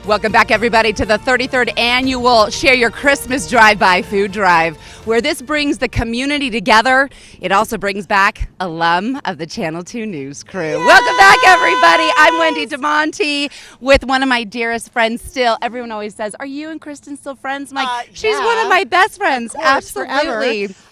Welcome back, everybody, to the 33rd annual Share Your Christmas Drive-By Food Drive, where this brings the community together. It also brings back alum of the Channel 2 News crew. Yes! Welcome back, everybody. I'm Wendy Damonte with one of my dearest friends still. Everyone always says, are you and Kristen still friends? I'm like, she's one of my best friends. Course, absolutely. Forever.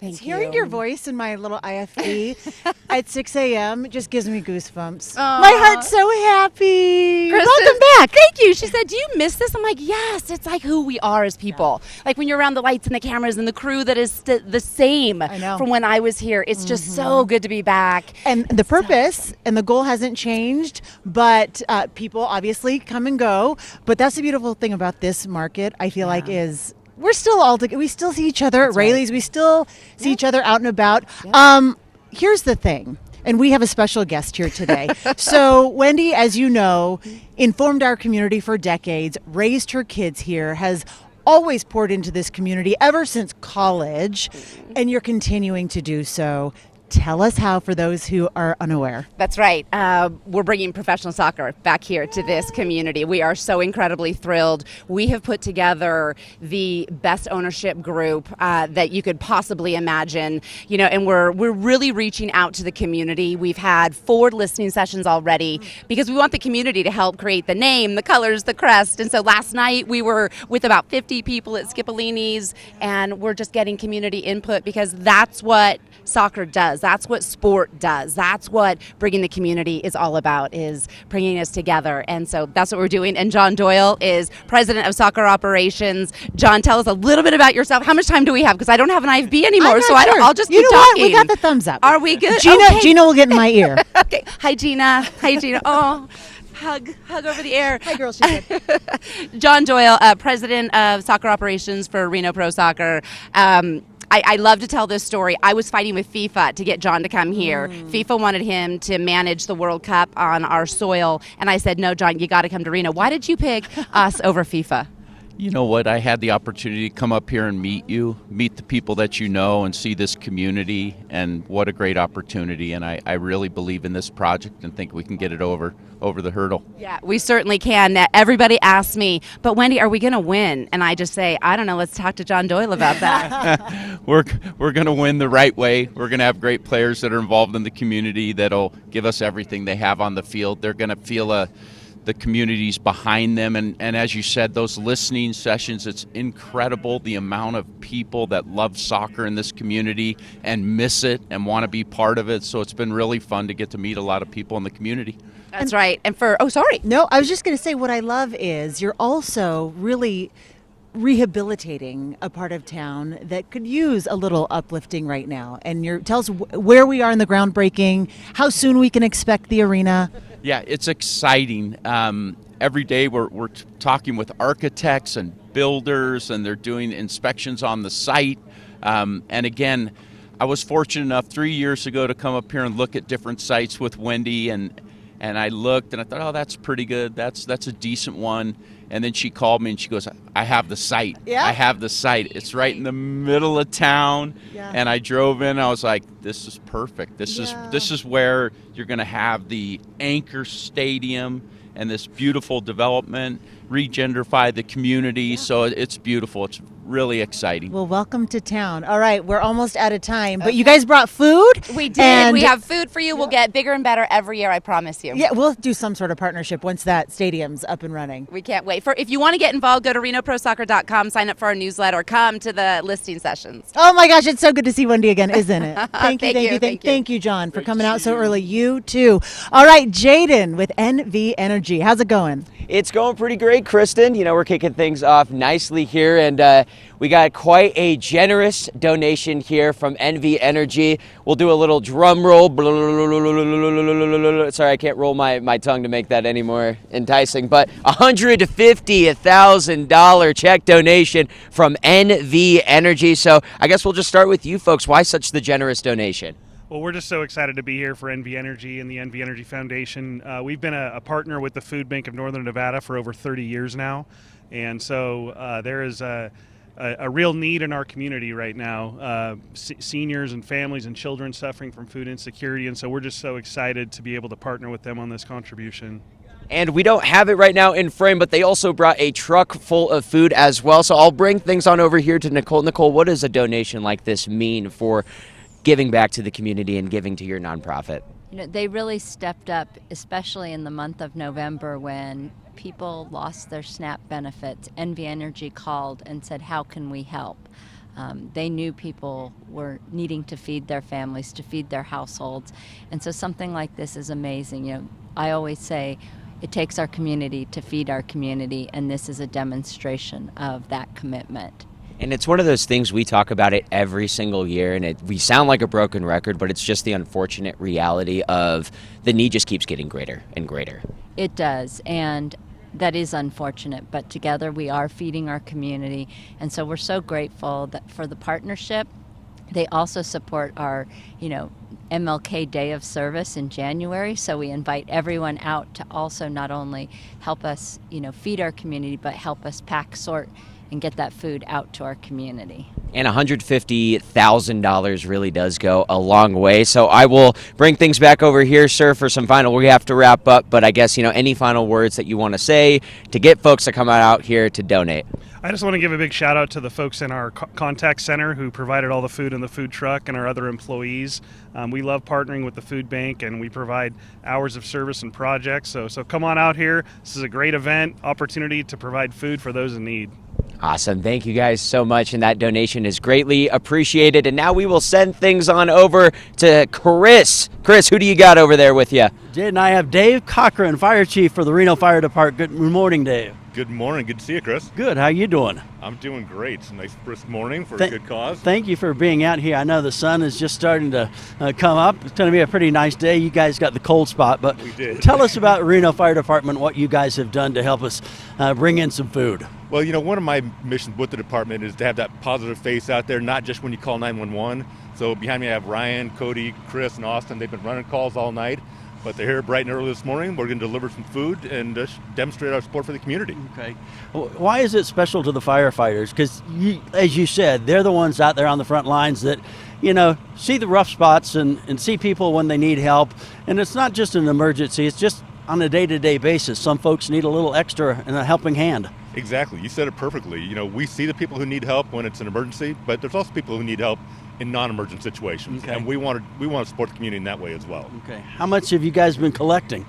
Hearing your voice in my little IFB at 6 a.m. just gives me goosebumps. My heart's so happy. Kristen, welcome back. Thank you. She said, do you miss this? I'm like, yes. It's like who we are as people. Yeah. Like when you're around the lights and the cameras and the crew that is the same from when I was here. It's just so good to be back. And the purpose and the goal hasn't changed, but people obviously come and go. But that's the beautiful thing about this market, I feel like, is we're still all together. We still see each other at Rayleigh's. We still see each other out and about. Here's the thing. And we have a special guest here today. So Wendy, as you know, informed our community for decades, raised her kids here, has always poured into this community ever since college, and you're continuing to do so. Tell us how, for those who are unaware. That's right. We're bringing professional soccer back here to this community. We are so incredibly thrilled. We have put together the best ownership group that you could possibly imagine, and we're really reaching out to the community. We've had 4 listening sessions already because we want the community to help create the name, the colors, the crest. And so last night we were with about 50 people at Skipolini's, and we're just getting community input because that's what soccer does. That's what sport does. That's what bringing the community is all about, is bringing us together. And so that's what we're doing. And John Doyle is president of soccer operations. John, tell us a little bit about yourself. How much time do we have? Because I don't have an IFB anymore, so sure. I'll just keep talking. What? We got the thumbs up. Are we good? Gina will get in my ear. Okay. Hi, Gina. Oh. Hug over the air. Hi, girl. She's good. John Doyle, president of soccer operations for Reno Pro Soccer. I love to tell this story. I was fighting with FIFA to get John to come here. FIFA wanted him to manage the World Cup on our soil, and I said, no, John, you got to come to Reno. Why did you pick us over FIFA? You know what? I had the opportunity to come up here and meet the people that you know, and see this community, and what a great opportunity. And I really believe in this project and think we can get it over the hurdle. Yeah, we certainly can. Now, everybody asks me, but Wendy, are we going to win? And I just say, I don't know, let's talk to John Doyle about that. We're going to win the right way. We're going to have great players that are involved in the community that'll give us everything they have on the field. They're going to feel the community's behind them, and as you said, those listening sessions, it's incredible the amount of people that love soccer in this community and miss it and want to be part of it. So it's been really fun to get to meet a lot of people in the community. That's right. And No, I was just going to say, what I love is you're also really rehabilitating a part of town that could use a little uplifting right now. And tell us where we are in the groundbreaking, how soon we can expect the arena. Yeah, it's exciting. Every day we're talking with architects and builders, and they're doing inspections on the site. And again, I was fortunate enough 3 years ago to come up here and look at different sites with Wendy, and I looked and I thought, oh, that's pretty good. That's a decent one. And then she called me and she goes, I have the site. Yeah. I have the site. It's right in the middle of town. Yeah. And I drove in. I was like, this is perfect. This is where you're going to have the anchor stadium and this beautiful development, regenderify the community. Yeah. So it's beautiful. It's really exciting. Well, welcome to town. All right, we're almost out of time, but you guys brought food. We did. We have food for you. We'll get bigger and better every year, I promise you. Yeah, we'll do some sort of partnership once that stadium's up and running. We can't wait. If you want to get involved, go to renoprosoccer.com, sign up for our newsletter, come to the listing sessions. Oh my gosh, it's so good to see Wendy again, isn't it? Thank you, John, for coming out so early. You too. All right, Jaden with NV Energy. How's it going? It's going pretty great, Kristen. We're kicking things off nicely here, and we got quite a generous donation here from NV Energy. We'll do a little drum roll. Sorry, I can't roll my tongue to make that any more enticing, but $150,000 check donation from NV Energy. So I guess we'll just start with you folks. Why such the generous donation? Well, we're just so excited to be here for NV Energy and the NV Energy Foundation. We've been a partner with the Food Bank of Northern Nevada for over 30 years now, and so there is a real need in our community right now, seniors and families and children suffering from food insecurity, and so we're just so excited to be able to partner with them on this contribution. And we don't have it right now in frame, but they also brought a truck full of food as well. So I'll bring things on over here to Nicole. Nicole, what does a donation like this mean for giving back to the community and giving to your nonprofit? You know, they really stepped up, especially in the month of November when people lost their SNAP benefits. NV Energy called and said, how can we help? They knew people were needing to feed their families, to feed their households. And so something like this is amazing. You know, I always say it takes our community to feed our community, and this is a demonstration of that commitment. And it's one of those things we talk about it every single year, and we sound like a broken record, but it's just the unfortunate reality of the need just keeps getting greater and greater. It does, and that is unfortunate, but together we are feeding our community, and so we're so grateful that for the partnership. They also support our, MLK Day of Service in January, so we invite everyone out to also not only help us, feed our community, but help us pack, sort, and get that food out to our community. And $150,000 really does go a long way. So I will bring things back over here, sir, for some final. We have to wrap up, but I guess, any final words that you want to say to get folks to come out here to donate? I just want to give a big shout out to the folks in our contact center who provided all the food in the food truck and our other employees. We love partnering with the food bank, and we provide hours of service and projects. So come on out here. This is a great event, opportunity to provide food for those in need. Awesome. Thank you guys so much, and that donation is greatly appreciated. And now we will send things on over to Chris. Chris, who do you got over there with you? Jade and I have Dave Cochran, Fire Chief for the Reno Fire Department. Good morning, Dave. Good morning. Good to see you, Chris. Good. How you doing? I'm doing great. It's a nice brisk morning for a good cause. Thank you for being out here. I know the sun is just starting to come up. It's going to be a pretty nice day. You guys got the cold spot, but we did. Tell us about Reno Fire Department, what you guys have done to help us bring in some food. Well, one of my missions with the department is to have that positive face out there, not just when you call 911. So behind me I have Ryan, Cody, Chris, and Austin. They've been running calls all night, but they're here bright and early this morning. We're going to deliver some food and demonstrate our support for the community. Okay. Why is it special to the firefighters? Because, as you said, they're the ones out there on the front lines that, see the rough spots and see people when they need help. And it's not just an emergency. It's just on a day-to-day basis. Some folks need a little extra and a helping hand. Exactly. You said it perfectly. We see the people who need help when it's an emergency, but there's also people who need help in non-emergent situations. Okay. And we want to support the community in that way as well. Okay. How much have you guys been collecting?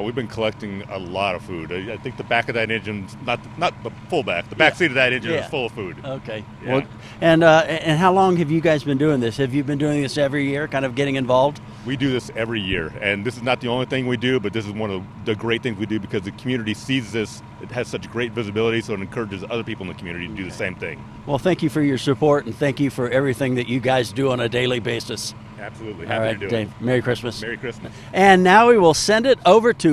We've been collecting a lot of food. I think the back of that engine's not the full back. The back seat of that engine is full of food. Okay. Yeah. Well, and how long have you guys been doing this? Have you been doing this every year, kind of getting involved? We do this every year, and this is not the only thing we do, but this is one of the great things we do because the community sees this. It has such great visibility, so it encourages other people in the community to do the same thing. Well, thank you for your support, and thank you for everything that you guys do on a daily basis. Absolutely. All right, Happy to do Dave. it. Merry Christmas. Merry Christmas. And now we will send it over to